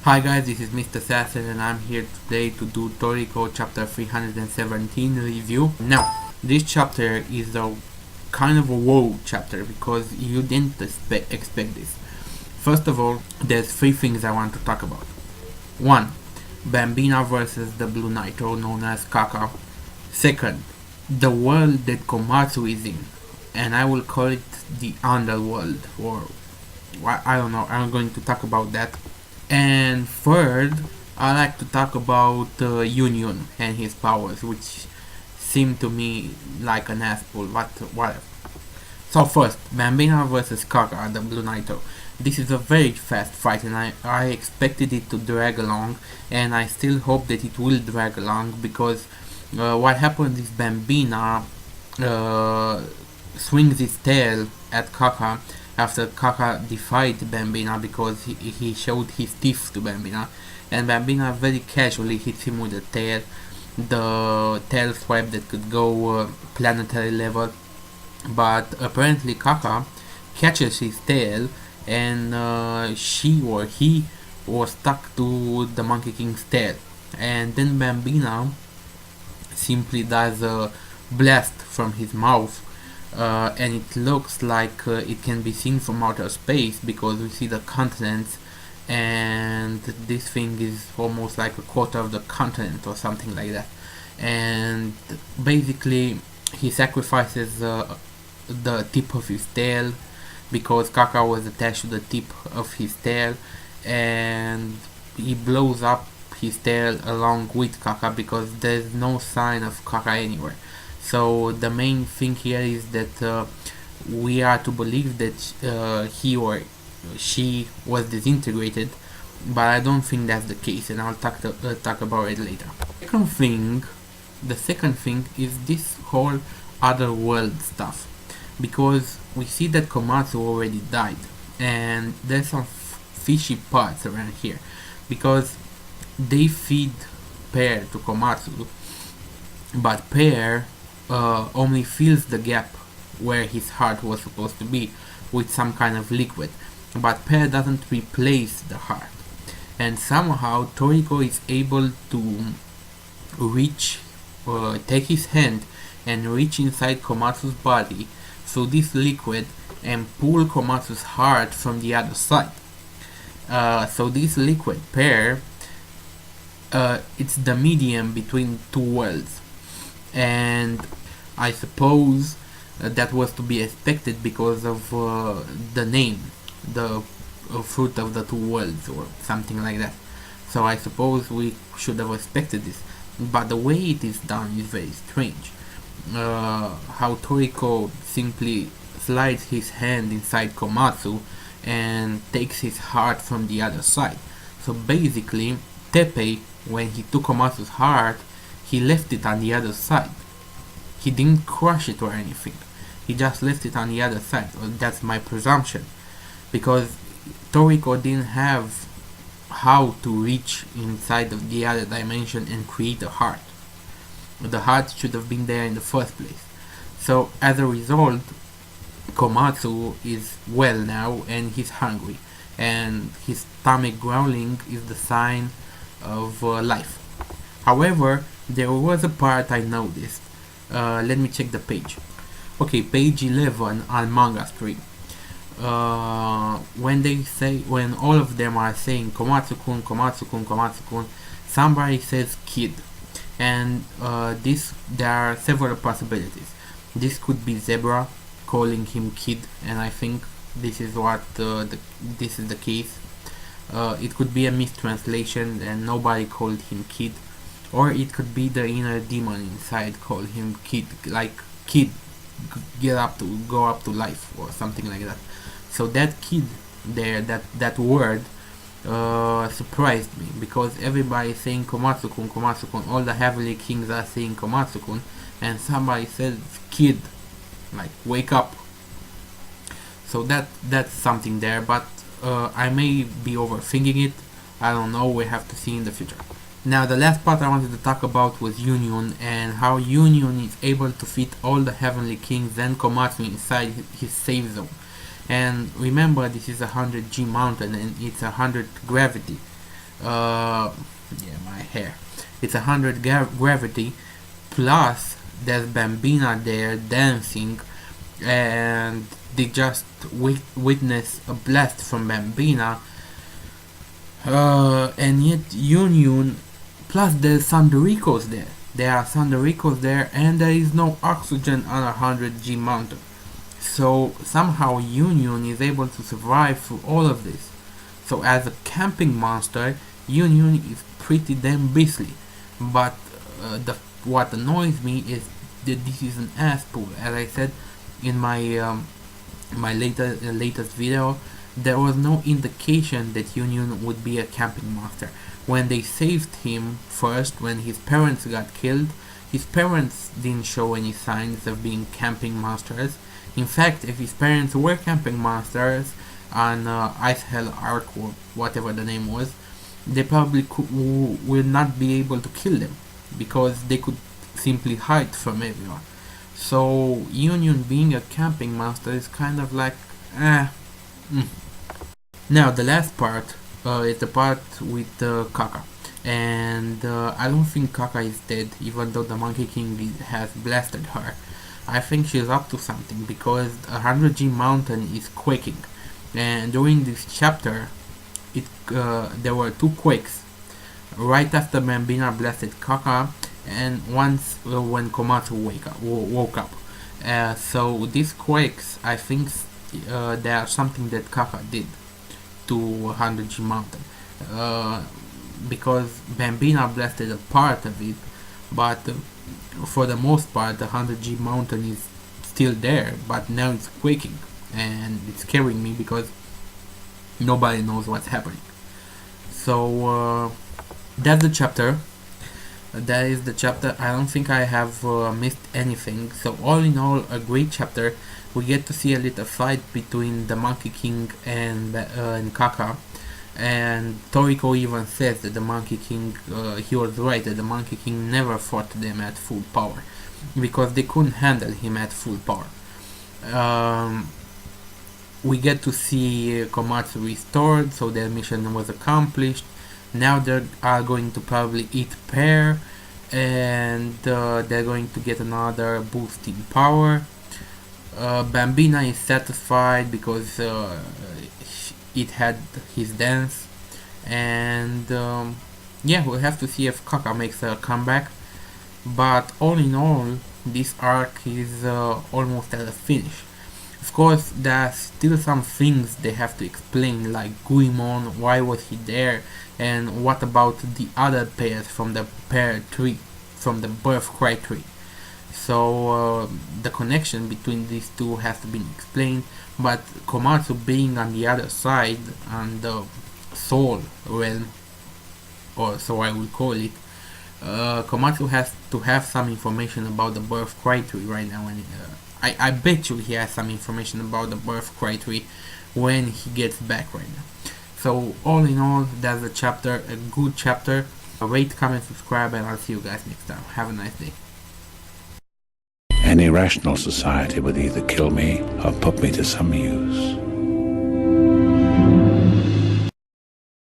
Hi guys, this is Mr. Assassin and I'm here today to do Toriko chapter 317 review. Now, this chapter is a kind of a wow chapter because you didn't expect this. First of all, there's three things I want to talk about. One, Bambina versus the Blue Nitro known as Kaka. Second, the world that Komatsu is in, and I will call it the underworld, or I don't know, I'm going to talk about that. And third, I like to talk about Union and his powers, which seem to me like an asshole, but whatever. So first, Bambina versus Kaka, the Blue Nitro. This is a very fast fight and I expected it to drag along, and I still hope that it will drag along because what happens is Bambina swings his tail at Kaka after Kaka defied Bambina because he showed his teeth to Bambina, and Bambina very casually hits him with the tail swipe that could go planetary level, but apparently Kaka catches his tail and she or he was stuck to the Monkey King's tail, and then Bambina simply does a blast from his mouth. And it looks like it can be seen from outer space because we see the continents, and this thing is almost like a quarter of the continent or something like that. And basically he sacrifices the tip of his tail because Kaka was attached to the tip of his tail, and he blows up his tail along with Kaka because there's no sign of Kaka anywhere. So the main thing here is that we are to believe that he or she was disintegrated, but I don't think that's the case, and I'll talk about it later. The second thing is this whole other world stuff, because we see that Komatsu already died, and there's some fishy parts around here, because they feed Pear to Komatsu, but Pear only fills the gap where his heart was supposed to be with some kind of liquid, but Pear doesn't replace the heart, and somehow Toriko is able to take his hand and reach inside Komatsu's body through this liquid and pull Komatsu's heart from the other side. So this liquid, Pear, it's the medium between two worlds, and I suppose that was to be expected because of the name, the fruit of the two worlds or something like that. So I suppose we should have expected this, but the way it is done is very strange. How Toriko simply slides his hand inside Komatsu and takes his heart from the other side. So basically, Teppei, when he took Komatsu's heart, he left it on the other side. He didn't crush it or anything. He just left it on the other side. Well, that's my presumption, because Toriko didn't have how to reach inside of the other dimension and create a heart. The heart should have been there in the first place. So as a result, Komatsu is well now and he's hungry, and his stomach growling is the sign of life. However, there was a part I noticed. Let me check the page. Okay, page 11 on Manga Stream. When all of them are saying Komatsu-kun, Komatsu-kun, Komatsu-kun, somebody says kid, and there are several possibilities. This could be Zebra calling him kid, and I think this is what this is the case. It could be a mistranslation and nobody called him kid, or it could be the inner demon inside called him kid, like kid, go up to life or something like that. So that kid there, that word surprised me, because everybody is saying Komatsu-kun, Komatsu-kun, all the Heavenly Kings are saying Komatsu-kun, and somebody says kid, like wake up. So that's something there, but I may be overthinking it. I don't know, we have to see in the future. Now the last part I wanted to talk about was Union, and how Union is able to fit all the Heavenly Kings and Komatsu inside his safe zone. And remember, this is a 100G mountain and it's 100 gravity. Yeah, my hair. It's 100 gravity, plus there's Bambina there dancing, and they just witness a blast from Bambina, and yet Union, plus there's Sandoricos there. There are Sandoricos there, and there is no oxygen on a 100G mountain. So somehow Union is able to survive through all of this. So as a camping monster, Union is pretty damn beastly. But what annoys me is that this is an ass pool. As I said in my latest video, there was no indication that Union would be a camping monster. When they saved him first, when his parents got killed, his parents didn't show any signs of being camping monsters. In fact, if his parents were camping monsters on Ice Hell Arc or whatever the name was, they probably will not be able to kill them because they could simply hide from everyone. So Union being a camping monster is kind of like Now the last part is the part with Kaka, and I don't think Kaka is dead, even though the Monkey King has blasted her. I think she's up to something because 100G mountain is quaking, and during this chapter there were two quakes right after Bambina blasted Kaka, and once when Komatsu woke up. So these quakes, I think they are something that Kaka did to 100G mountain, because Bambina blasted a part of it, but for the most part the 100G mountain is still there, but now it's quaking, and it's scaring me because nobody knows what's happening. So that's the chapter. That is the chapter. I don't think I have missed anything. So all in all, a great chapter. We get to see a little fight between the Monkey King and Kaka, and Toriko even says that the Monkey King, he was right, that the Monkey King never fought them at full power because they couldn't handle him at full power. We get to see Komatsu restored, so their mission was accomplished. Now they are going to probably eat pear, and they're going to get another boost in power. Bambina is satisfied because it had his dance, and yeah, we'll have to see if Kaka makes a comeback. But all in all, this arc is almost at a finish. Of course, there are still some things they have to explain, like Guimon, why was he there, and what about the other pairs from the pair tree, from the birth cry tree. So the connection between these two has to be explained, but Komatsu being on the other side, on the soul realm, or so I will call it, Komatsu has to have some information about the birth cry tree right now, and I bet you he has some information about the birth cry tree when he gets back right now. So all in all, that's a chapter, a good chapter. Rate, comment, subscribe, and I'll see you guys next time. Have a nice day. Any rational society would either kill me or put me to some use.